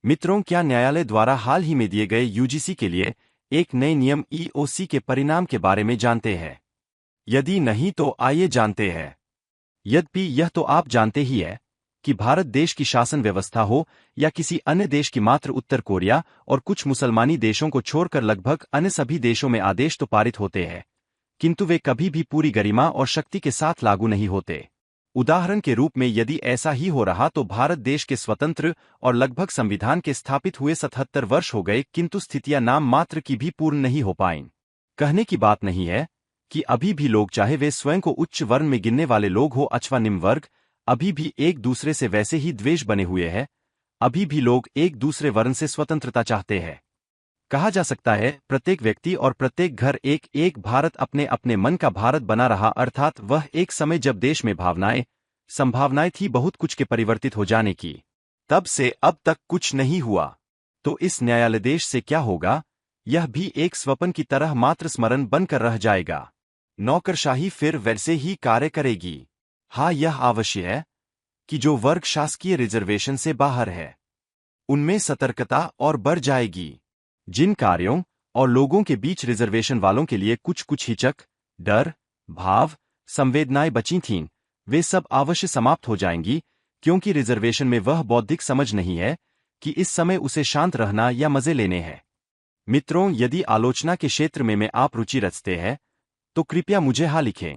मित्रों, क्या न्यायालय द्वारा हाल ही में दिए गए यूजीसी के लिए एक नए नियम ईओसी के परिणाम के बारे में जानते हैं? यदि नहीं तो आइए जानते हैं। यद्यपि यह तो आप जानते ही है कि भारत देश की शासन व्यवस्था हो या किसी अन्य देश की, मात्र उत्तर कोरिया और कुछ मुसलमानी देशों को छोड़कर लगभग अन्य सभी देशों में आदेश तो पारित होते हैं, किंतु वे कभी भी पूरी गरिमा और शक्ति के साथ लागू नहीं होते। उदाहरण के रूप में, यदि ऐसा ही हो रहा तो भारत देश के स्वतंत्र और लगभग संविधान के स्थापित हुए 77 वर्ष हो गए, किंतु स्थितियां नाम मात्र की भी पूर्ण नहीं हो पाईं। कहने की बात नहीं है कि अभी भी लोग, चाहे वे स्वयं को उच्च वर्ण में गिनने वाले लोग हो अथवा निम्न वर्ग, अभी भी एक दूसरे से वैसे ही द्वेष बने हुए हैं। अभी भी लोग एक दूसरे वर्ण से स्वतंत्रता चाहते हैं। कहा जा सकता है, प्रत्येक व्यक्ति और प्रत्येक घर एक एक भारत अपने अपने मन का भारत बना रहा, अर्थात वह एक समय जब देश में भावनाएं, संभावनाएं थी बहुत कुछ के परिवर्तित हो जाने की, तब से अब तक कुछ नहीं हुआ। तो इस न्यायालयदेश से क्या होगा? यह भी एक स्वप्न की तरह मात्र स्मरण बनकर रह जाएगा। नौकरशाही फिर वैसे ही कार्य करेगी। हाँ, यह आवश्यक है कि जो वर्ग शासकीय रिजर्वेशन से बाहर है, उनमें सतर्कता और बढ़ जाएगी। जिन कार्यों और लोगों के बीच रिजर्वेशन वालों के लिए कुछ कुछ हिचक, डर, भाव, संवेदनाएं बची थीं, वे सब अवश्य समाप्त हो जाएंगी, क्योंकि रिजर्वेशन में वह बौद्धिक समझ नहीं है कि इस समय उसे शांत रहना या मजे लेने हैं। मित्रों, यदि आलोचना के क्षेत्र में आप रुचि रखते हैं तो कृपया मुझे हाँ लिखें।